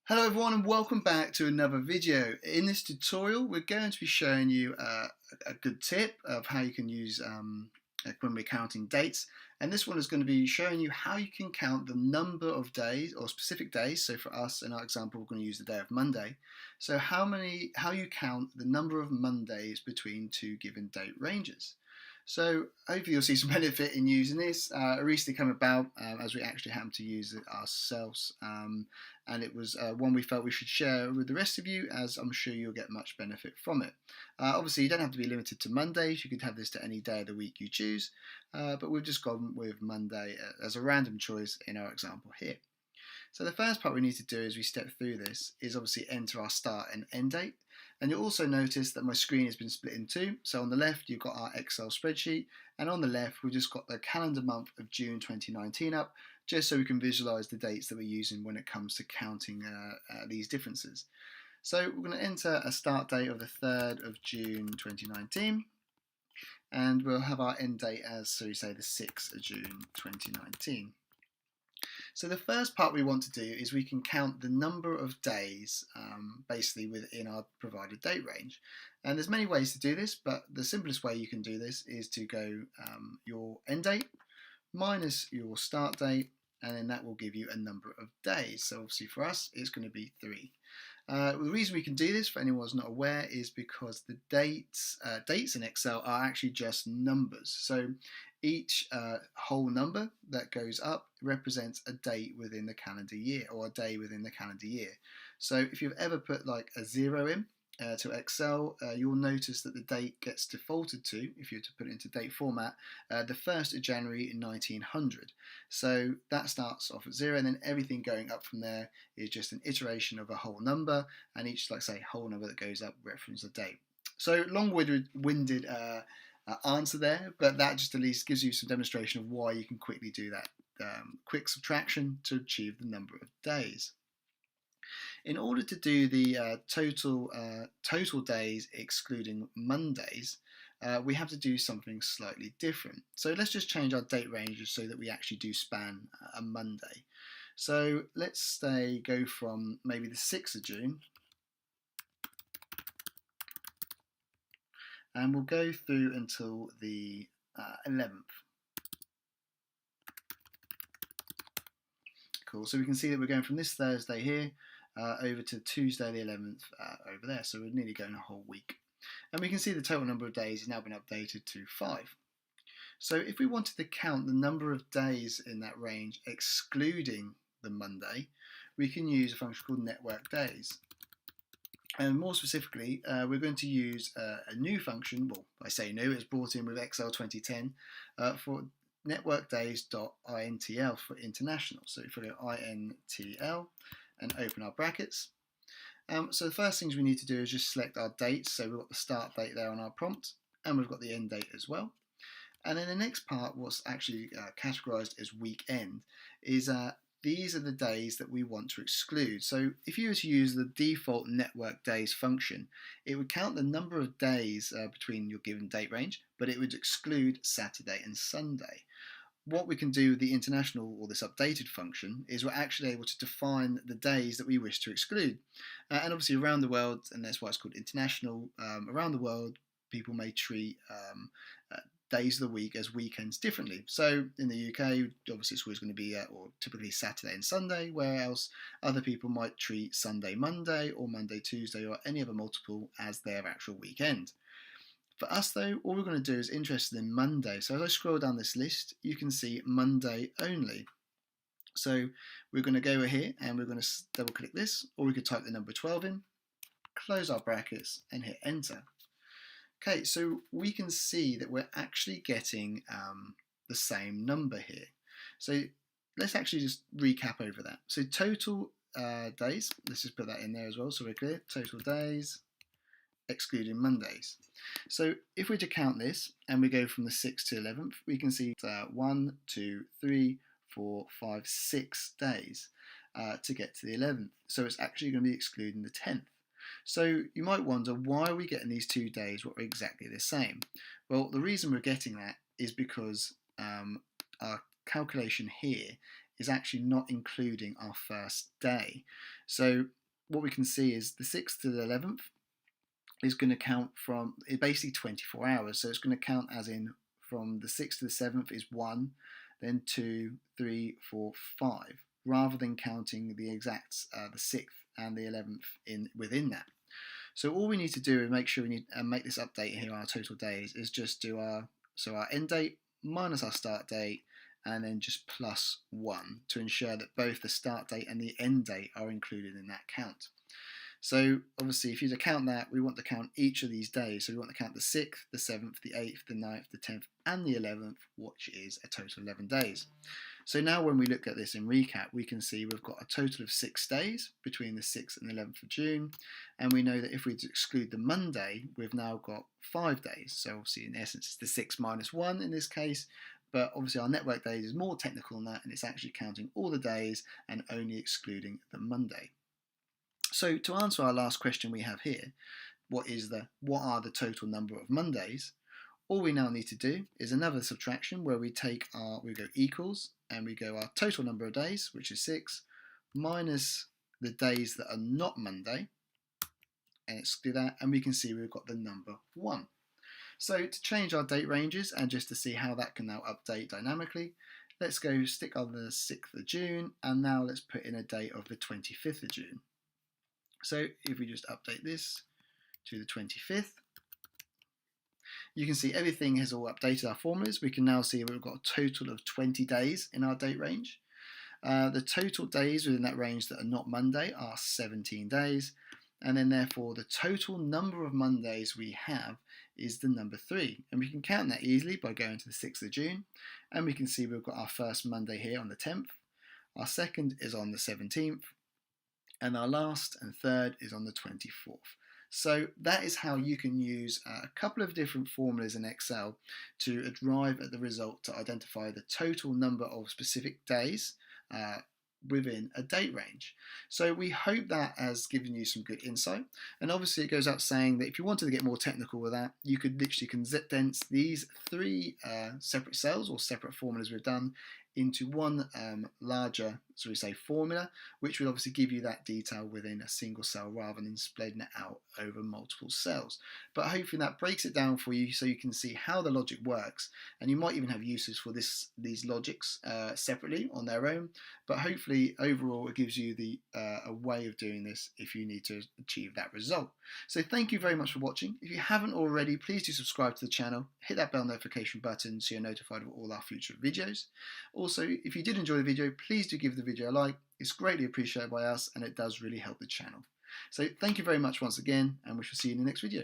Hello everyone and welcome back to another video. In this tutorial we're going to be showing you a good tip of how you can use when we're counting dates, and this one is going to be showing you how you can count the number of days or specific days. So for us in our example we're going to use the day of Monday. So how you count the number of Mondays between two given date ranges. So hopefully you'll see some benefit in using this. It recently came about as we actually happened to use it ourselves, and it was one we felt we should share with the rest of you, as I'm sure you'll get much benefit from it. Obviously you don't have to be limited to Mondays, you could have this to any day of the week you choose, but we've just gone with Monday as a random choice in our example here. So the first part we need to do as we step through this is obviously enter our start and end date. And you'll also notice that my screen has been split in two. So on the left you've got our Excel spreadsheet, and on the left we've just got the calendar month of June 2019 up, just so we can visualize the dates that we're using when it comes to counting these differences. So we're going to enter a start date of the 3rd of June 2019, and we'll have our end date as, so we say, the 6th of June 2019. So the first part we want to do is we can count the number of days basically within our provided date range. And there's many ways to do this, but the simplest way you can do this is to go your end date minus your start date, and then that will give you a number of days. So obviously for us it's going to be 3. The reason we can do this, for anyone who's not aware, is because the dates in Excel are actually just numbers. So each whole number that goes up represents a date within the calendar year, or a day within the calendar year. So if you've ever put like a 0 in to Excel, you'll notice that the date gets defaulted to, if you were to put it into date format, the 1st of January in 1900. So that starts off at 0, and then everything going up from there is just an iteration of a whole number, and each, like say, whole number that goes up references a date. So long-winded answer there, but that just at least gives you some demonstration of why you can quickly do that quick subtraction to achieve the number of days. In order to do the total days excluding Mondays, we have to do something slightly different. So let's just change our date ranges so that we actually do span a Monday. So let's say go from maybe the 6th of June, and we'll go through until the 11th. Cool, so we can see that we're going from this Thursday here over to Tuesday the 11th over there, so we're nearly going a whole week. And we can see the total number of days has now been updated to 5. So if we wanted to count the number of days in that range excluding the Monday, we can use a function called network days. And more specifically, we're going to use a new function. Well, I say new, it's brought in with Excel 2010 for networkdays.intl for international. So if we go intl and open our brackets. So the first things we need to do is just select our dates. So we've got the start date there on our prompt, and we've got the end date as well. And then the next part, what's actually categorized as weekend, is these are the days that we want to exclude. So if you were to use the default network days function, it would count the number of days between your given date range, but it would exclude Saturday and Sunday. What we can do with the international, or this updated function, is we're actually able to define the days that we wish to exclude. And obviously around the world, and that's why it's called international, around the world people may treat days of the week as weekends differently. So in the UK, obviously it's always going to be or typically Saturday and Sunday, whereas other people might treat Sunday Monday, or Monday Tuesday, or any other multiple as their actual weekend. For us though, all we're going to do is interested in Monday. So as I scroll down this list, you can see Monday only. So we're going to go here and we're going to double click this, or we could type the number 12 in, close our brackets and hit enter. Okay, so we can see that we're actually getting the same number here. So let's actually just recap over that. So total days, let's just put that in there as well so we're clear. Total days excluding Mondays. So if we're to count this and we go from the 6th to 11th, we can see 1, 2, 3, 4, 5, 6 days to get to the 11th. So it's actually going to be excluding the 10th. So you might wonder, why are we getting these 2 days what are exactly the same? Well, the reason we're getting that is because our calculation here is actually not including our first day. So what we can see is the 6th to the 11th is going to count from basically 24 hours. So it's going to count as in from the 6th to the 7th is 1, then 2, 3, 4, 5, rather than counting the exact the 6th and the 11th within that. So all we need to do is make sure we need make this update here, our total days, is just do our end date minus our start date, and then just plus 1 to ensure that both the start date and the end date are included in that count. So obviously, if you count that, we want to count each of these days. So we want to count the 6th, the 7th, the 8th, the 9th, the 10th, and the 11th, which is a total of 11 days. So now when we look at this in recap, we can see we've got a total of 6 days between the 6th and the 11th of June. And we know that if we exclude the Monday, we've now got 5 days. So obviously, in essence, it's the 6 minus 1 in this case. But obviously, our network days is more technical than that, and it's actually counting all the days and only excluding the Monday. So to answer our last question we have here, what are the total number of Mondays? All we now need to do is another subtraction where we go equals, and we go our total number of days, which is 6, minus the days that are not Monday, and exclude that, and we can see we've got the number 1. So to change our date ranges and just to see how that can now update dynamically, let's go stick on the 6th of June, and now let's put in a date of the 25th of June. So if we just update this to the 25th, you can see everything has all updated our formulas. We can now see we've got a total of 20 days in our date range. The total days within that range that are not Monday are 17 days. And then therefore the total number of Mondays we have is the number 3. And we can count that easily by going to the 6th of June. And we can see we've got our first Monday here on the 10th. Our second is on the 17th. And our last and third is on the 24th. So that is how you can use a couple of different formulas in Excel to arrive at the result to identify the total number of specific days within a date range. So we hope that has given you some good insight. And obviously it goes out saying that if you wanted to get more technical with that, you could literally condense these 3 separate cells or separate formulas we've done into one larger, so we say formula, which will obviously give you that detail within a single cell rather than spreading it out over multiple cells. But hopefully that breaks it down for you so you can see how the logic works, and you might even have uses for these logics separately on their own. But hopefully overall it gives you a way of doing this if you need to achieve that result. So thank you very much for watching. If you haven't already, please do subscribe to the channel, hit that bell notification button so you're notified of all our future videos. Also, if you did enjoy the video, please do give the video a like. It's greatly appreciated by us and it does really help the channel. So thank you very much once again, and we shall see you in the next video.